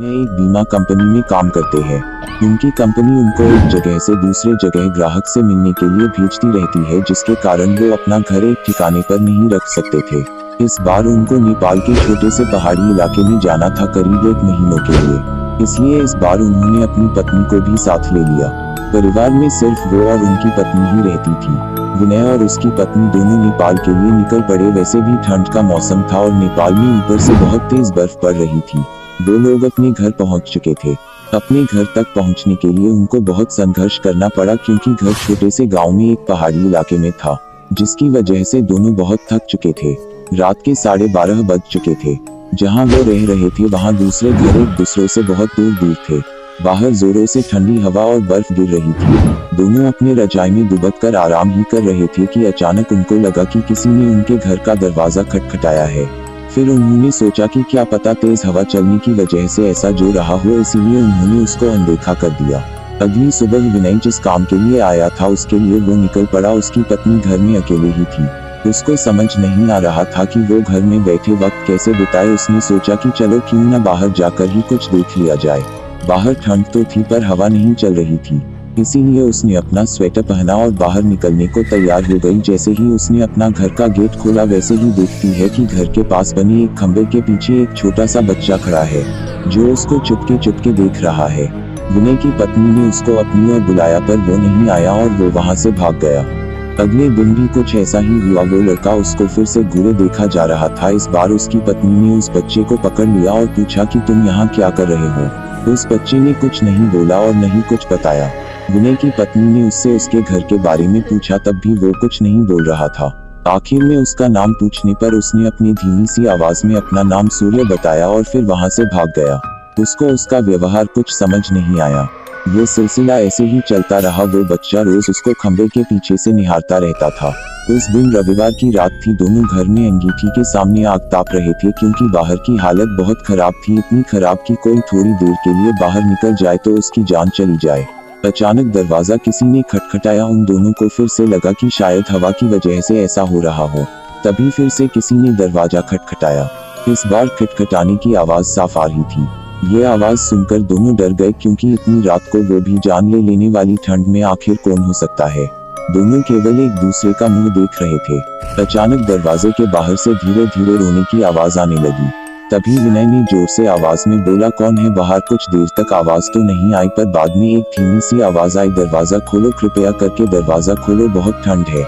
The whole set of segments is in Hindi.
विनय एक बीमा कंपनी में काम करते हैं। उनकी कंपनी उनको एक जगह से दूसरे जगह ग्राहक से मिलने के लिए भेजती रहती है, जिसके कारण वो अपना घर एक ठिकाने पर नहीं रख सकते थे। इस बार उनको नेपाल के छोटे से पहाड़ी इलाके में जाना था, करीब 1 महीनों के लिए। इसलिए इस बार उन्होंने अपनी पत्नी को भी साथ ले लिया। परिवार में सिर्फ वो और उनकी पत्नी ही रहती थी। विनय और उसकी पत्नी दोनों नेपाल के लिए निकल पड़े। वैसे भी ठंड का मौसम था और नेपाल में ऊपर से बहुत तेज बर्फ पड़ रही थी। दो लोग अपने घर पहुंच चुके थे। अपने घर तक पहुंचने के लिए उनको बहुत संघर्ष करना पड़ा, क्योंकि घर छोटे से गांव में एक पहाड़ी इलाके में था, जिसकी वजह से दोनों बहुत थक चुके थे। रात के 12:30 बज चुके थे। जहां वो रह रहे थे वहां दूसरे घर एक दूसरे से बहुत दूर दूर थे। बाहर जोरों से ठंडी हवा और बर्फ गिर रही थी। दोनों अपने रजाई में दुबक कर आराम ही कर रहे थे कि अचानक उनको लगा कि किसी ने उनके घर का दरवाजा खटखटाया है। फिर उन्होंने सोचा कि क्या पता तेज हवा चलने की वजह से ऐसा जो रहा हो, इसीलिए उन्होंने उसको अनदेखा कर दिया। अगली सुबह विनय जिस काम के लिए आया था उसके लिए वो निकल पड़ा। उसकी पत्नी घर में अकेले ही थी। उसको समझ नहीं आ रहा था कि वो घर में बैठे वक्त कैसे बिताए। उसने सोचा कि चलो क्यों न बाहर जाकर ही कुछ देख लिया जाए। बाहर ठंड तो थी पर हवा नहीं चल रही थी, इसीलिए उसने अपना स्वेटर पहना और बाहर निकलने को तैयार हो गई। जैसे ही उसने अपना घर का गेट खोला, वैसे ही देखती है कि घर के पास बने एक खंबे के पीछे एक छोटा सा बच्चा खड़ा है, जो उसको चुपके चुपके देख रहा है। विनय की पत्नी ने उसको अपनी ओर बुलाया पर वो नहीं आया और वो वहां से भाग गया। अगले दिन भी कुछ ऐसा ही हुआ। वो लड़का उसको फिर से घूरे देखा जा रहा था। इस बार उसकी पत्नी ने उस बच्चे को पकड़ लिया और पूछा कि तुम यहाँ क्या कर रहे हो। उस बच्चे ने कुछ नहीं बोला और नहीं कुछ बताया। विनय की पत्नी ने उससे उसके घर के बारे में पूछा, तब भी वो कुछ नहीं बोल रहा था। आखिर में उसका नाम पूछने पर उसने अपनी धीमी सी आवाज में अपना नाम सूर्य बताया और फिर वहां से भाग गया। उसको उसका व्यवहार कुछ समझ नहीं आया। ये सिलसिला ऐसे ही चलता रहा। वो बच्चा रोज उसको खंबे के पीछे से निहारता रहता था। उस दिन रविवार की रात थी। दोनों घर में अंगीठी के सामने आग ताप रहे थे, क्योंकि बाहर की हालत बहुत खराब थी। इतनी खराब कि कोई थोड़ी देर के लिए बाहर निकल जाए तो उसकी जान चली जाए। अचानक दरवाजा किसी ने खटखटाया। उन दोनों को फिर से लगा कि शायद हवा की वजह से ऐसा हो रहा हो। तभी फिर से किसी ने दरवाजा खटखटाया। इस बार खटखटाने की आवाज साफ आ रही थी। ये आवाज सुनकर दोनों डर गए, क्योंकि इतनी रात को वो भी जान ले लेने वाली ठंड में आखिर कौन हो सकता है। दोनों केवल एक दूसरे का मुंह देख रहे थे। अचानक दरवाजे के बाहर से धीरे धीरे रोने की आवाज आने लगी। तभी विनय ने जोर से आवाज में बोला, कौन है बाहर। कुछ देर तक आवाज तो नहीं आई, पर बाद में एक धीमी सी आवाज आई, दरवाजा खोलो, कृपया करके दरवाजा खोलो, बहुत ठंड है।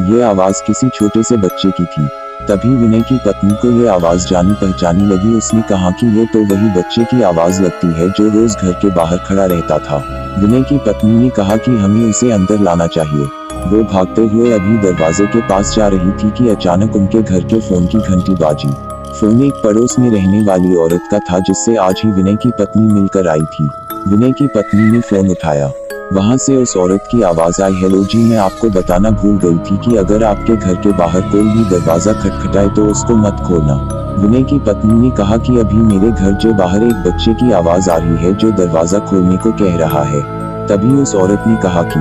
ये आवाज किसी छोटे से बच्चे की थी। तभी विनय की पत्नी को ये आवाज जानी पहचानी लगी। उसने कहा कि ये तो वही बच्चे की आवाज लगती है जो रोज घर के बाहर खड़ा रहता था। विनय की पत्नी ने कहा कि हमें उसे अंदर लाना चाहिए। वो भागते हुए अभी दरवाजे के पास जा रही थी कि अचानक उनके घर के फोन की घंटी बाजी। फोन एक पड़ोस में रहने वाली औरत का था, जिससे आज ही विनय की पत्नी मिलकर आई थी। विनय की पत्नी ने फोन उठाया। वहां से उस औरत की आवाज आई, हेलो जी, मैं आपको बताना भूल गई थी कि अगर आपके घर के बाहर कोई भी दरवाजा खटखटाए तो उसको मत खोलना। विनय की पत्नी ने कहा कि अभी मेरे घर के बाहर एक बच्चे की आवाज आ रही है जो दरवाजा खोलने को कह रहा है। तभी उस औरत ने कहा कि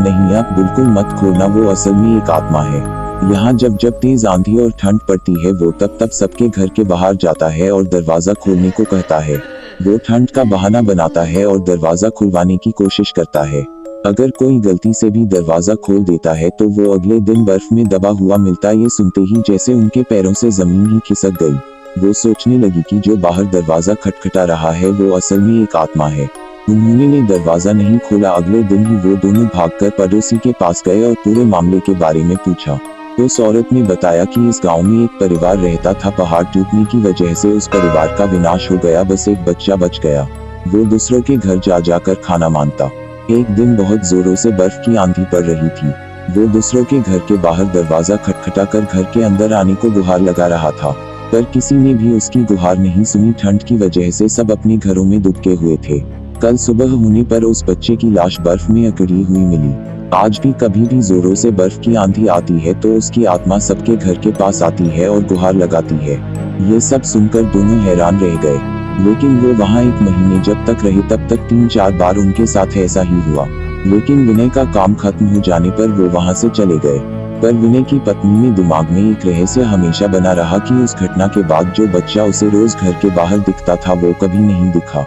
नहीं, आप बिल्कुल मत खोलना, वो असल में एक आत्मा है। यहाँ जब जब तेज आंधी और ठंड पड़ती है वो तब सबके घर के बाहर जाता है और दरवाजा खोलने को कहता है। वो ठंड का बहाना बनाता है और दरवाजा खुलवाने की कोशिश करता है। अगर कोई गलती से भी दरवाजा खोल देता है तो वो अगले दिन बर्फ में दबा हुआ मिलता। ये सुनते ही जैसे उनके पैरों से जमीन ही खिसक गई। वो सोचने लगी कि जो बाहर दरवाजा खटखटा रहा है वो असल में एक आत्मा है। उन्होंने दरवाजा नहीं खोला। अगले दिन ही वो दोनों भागकर पड़ोसी के पास गए और पूरे मामले के बारे में पूछा। उस औरत ने बताया कि इस गांव में एक परिवार रहता था। पहाड़ टूटने की वजह से उस परिवार का विनाश हो गया, बस एक बच्चा बच गया। वो दूसरों के घर जा जाकर खाना मांगता। एक दिन बहुत जोरों से बर्फ की आंधी पड़ रही थी। वो दूसरों के घर के बाहर दरवाजा खटखटाकर घर के अंदर आने को गुहार लगा रहा था, पर किसी ने भी उसकी गुहार नहीं सुनी। ठंड की वजह से सब अपने घरों में दुबके हुए थे। कल सुबह होने पर उस बच्चे की लाश बर्फ में अकड़ी हुई मिली। आज भी कभी भी जोरों से बर्फ की आंधी आती है तो उसकी आत्मा सबके घर के पास आती है और गुहार लगाती है। ये सब सुनकर दोनों हैरान रह गए। लेकिन वो वहाँ 1 महीने जब तक रहे तब तक 3-4 बार उनके साथ ऐसा ही हुआ। लेकिन विनय का काम खत्म हो जाने पर वो वहाँ से चले गए। पर विनय की पत्नी ने दिमाग में एक रहस्य हमेशा बना रहा कि उस घटना के बाद जो बच्चा उसे रोज घर के बाहर दिखता था वो कभी नहीं दिखा।